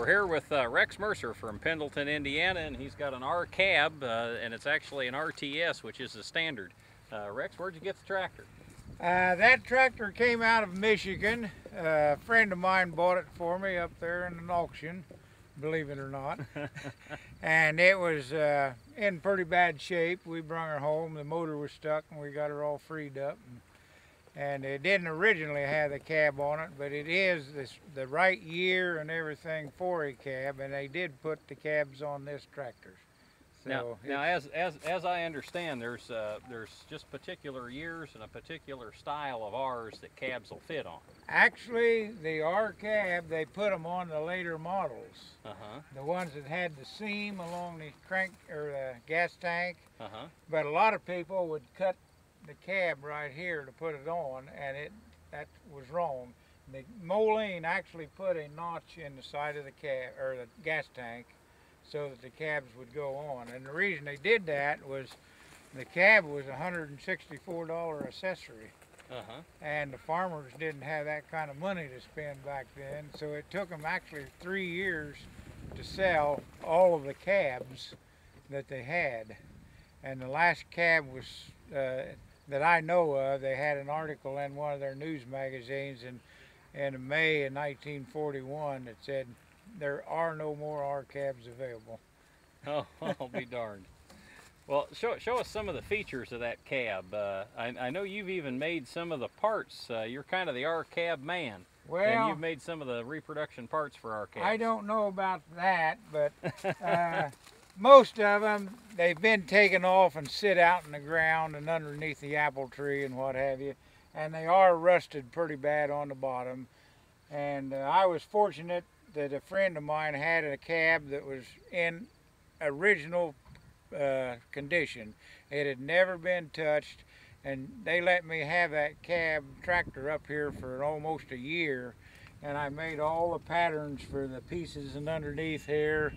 We're here with Rex Mercer from Pendleton, Indiana, and he's got an R cab, and it's actually an RTS, which is the standard. Rex, where'd you get the tractor? That tractor came out of Michigan. A friend of mine bought it for me up there in an auction, believe it or not. And it was in pretty bad shape. We brought her home. The motor was stuck, and we got her all freed up. And it didn't originally have the cab on it, but it is the right year and everything for a cab, and they did put the cabs on this tractor. So now as I understand, there's just particular years and a particular style of R's that cabs will fit on. Actually, the R cab, they put them on the later models. The ones that had the seam along the crank or the gas tank. But a lot of people would cut the cab right here to put it on, and that was wrong. The Moline actually put a notch in the side of the cab or the gas tank so that the cabs would go on. And the reason they did that was the cab was a $164 accessory. And the farmers didn't have that kind of money to spend back then, so it took them actually 3 years to sell all of the cabs that they had. And the last cab was that I know of, they had an article in one of their news magazines in May of 1941 that said there are no more R cabs available. Oh, I'll be darned. Well, show us some of the features of that cab. I know you've even made some of the parts. You're kind of the R cab man. Well, and you've made some of the reproduction parts for R cabs. I don't know about that, but most of them, they've been taken off and sit out in the ground and underneath the apple tree and what have you. And they are rusted pretty bad on the bottom. And I was fortunate that a friend of mine had a cab that was in original condition. It had never been touched, and they let me have that cab tractor up here for almost a year, and I made all the patterns for the pieces and underneath here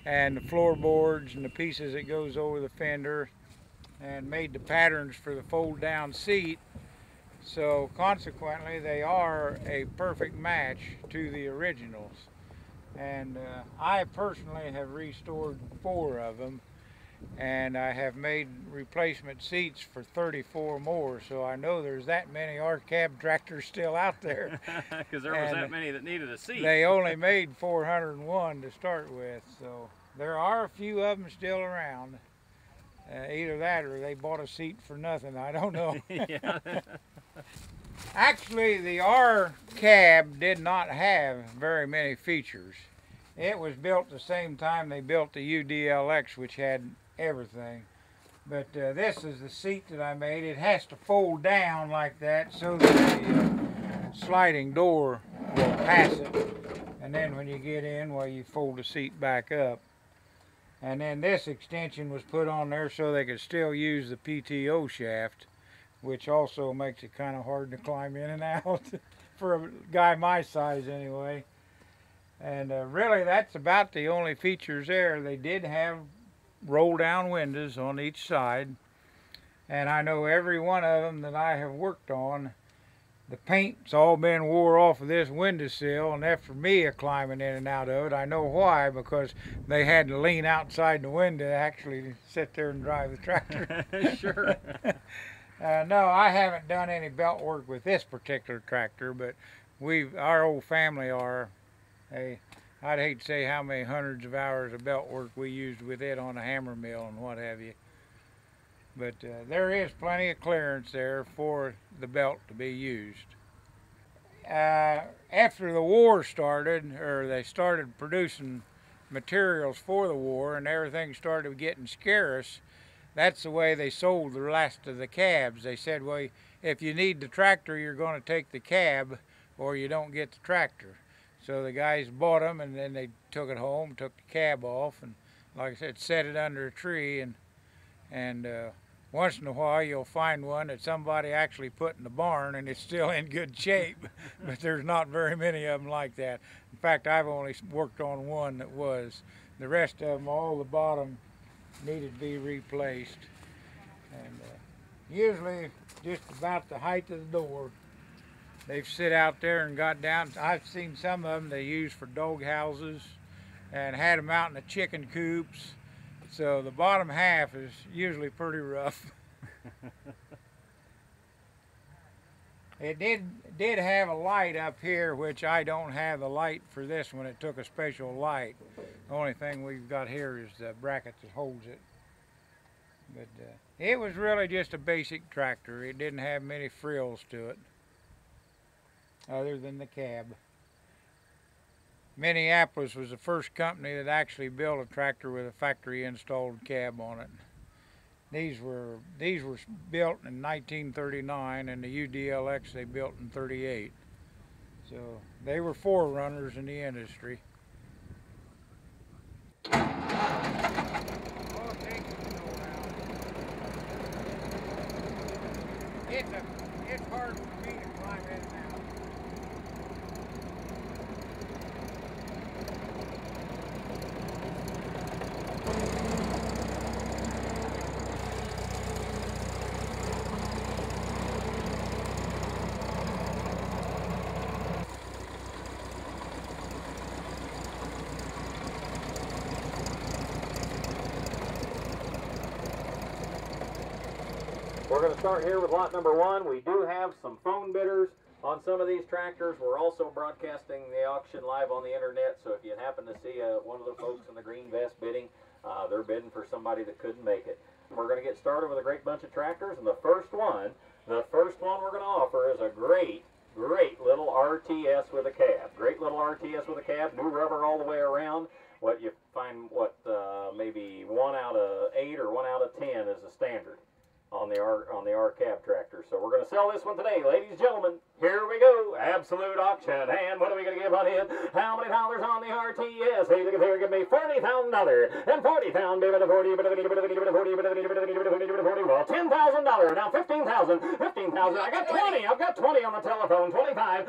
and the floorboards and the pieces that goes over the fender, and made the patterns for the fold down seat. So consequently they are a perfect match to the originals. And I personally have restored 4 of them, and I have made replacement seats for 34 more, so I know there's that many R cab tractors still out there. Because there was that many that needed a seat. They only made 401 to start with, so there are a few of them still around. Either that or they bought a seat for nothing, I don't know. Actually, the R cab did not have very many features. It was built the same time they built the UDLX, which had everything. But this is the seat that I made. It has to fold down like that so that the sliding door will pass it. And then when you get in, well, you fold the seat back up. And then this extension was put on there so they could still use the PTO shaft, which also makes it kind of hard to climb in and out for a guy my size anyway. And really that's about the only features there. They did have roll down windows on each side, and I know every one of them that I have worked on, the paint's all been wore off of this windowsill, and after me climbing in and out of it, I know why, because they had to lean outside the window to actually sit there and drive the tractor. Sure. No, I haven't done any belt work with this particular tractor, but our old family are. I'd hate to say how many hundreds of hours of belt work we used with it on a hammer mill and what have you. But there is plenty of clearance there for the belt to be used. After the war started, or they started producing materials for the war and everything started getting scarce, that's the way they sold the last of the cabs. They said, well, if you need the tractor, you're going to take the cab or you don't get the tractor. So the guys bought them, and then they took it home, took the cab off, and like I said, set it under a tree, and once in a while you'll find one that somebody actually put in the barn and it's still in good shape, but there's not very many of them like that. In fact, I've only worked on one that was. The rest of them, all the bottom needed to be replaced, and usually just about the height of the door. they've sit out there and got down. I've seen some of them they use for dog houses and had them out in the chicken coops. So the bottom half is usually pretty rough. It did have a light up here, which I don't have the light for this one. It took a special light. The only thing we've got here is the bracket that holds it. But it was really just a basic tractor. It didn't have many frills to it, other than the cab. Minneapolis was the first company that actually built a tractor with a factory installed cab on it. These were built in 1939, and the UDLX they built in '38. So they were forerunners in the industry. It's hard for me to climb it now. We're going to start here with lot number one. We do have some phone bidders on some of these tractors. We're also broadcasting the auction live on the internet, so if you happen to see one of the folks in the green vest bidding, they're bidding for somebody that couldn't make it. We're going to get started with a great bunch of tractors, and the first one we're going to offer is a great little RTS with a cab. Great little RTS with a cab, new rubber all the way around. What you find, maybe 1 out of 8 or 1 out of 10 is the standard on the R cab tractor. So we're going to sell this one today, ladies and gentlemen. Here we go, absolute auction. And what are we going to give on it? How many dollars on the RTS? Hey, look at there, give me $40,000 and $40,000. Give it a 40, give it a 40, give it a 40, give it a 40, give it a 40, give it a 40. Well, $10,000 now, 15,000. I got 20. I've got 20 on the telephone. 25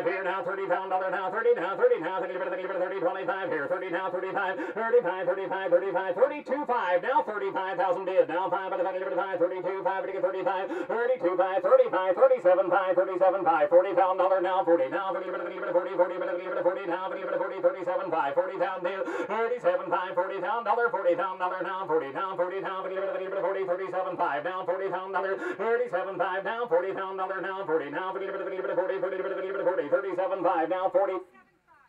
here now. $30,000 now. 30 now. 30 now. 30, give it a 30. 25 here. 30 now. 35. 32.5 now. 35,000 bid now. 5 out of 5. 32, 5, 35, 32, 5, 35, 37, 5, 37, 5, $40,000 now, 40 now, 40, 40, 40, 40, 40 now, 40, 37, 5, 40,000 bill, 37, 5, $40,000, $40,000 now, 40 now, 40 now, 40, 37, 5 now, $40,000, 37, 5 now, $40,000 now, 40 now, 40, 37, 5 now, 40.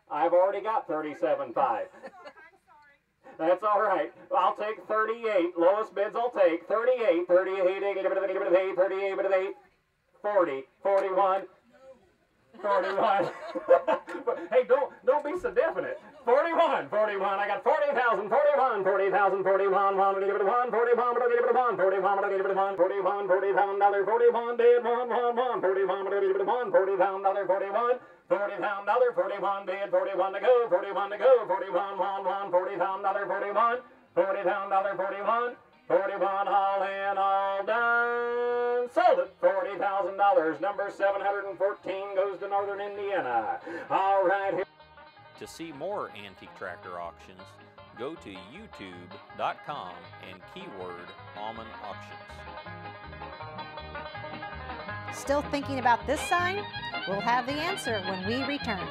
I've already got 37, 5. That's all right. I'll take 38. Lowest bids I'll take. 38, 38, 38, 40, 41, 41. Hey, don't be so definite. 41. I got 40,000, 41, 40,000, 41, 1, 41, 41, 41, 41, 41, $40,000, 41, bid, 1, 41, 41, $40,000, 41. $40,000, 41 bid, 41 to go, 41 to go, 41, 1, $40,000, 41, $40,000, 41, 41, all in, all done, sold it, $40,000, number 714 goes to Northern Indiana. All right. Here. To see more antique tractor auctions, go to youtube.com and keyword Aumann Auctions. Still thinking about this sign? We'll have the answer when we return.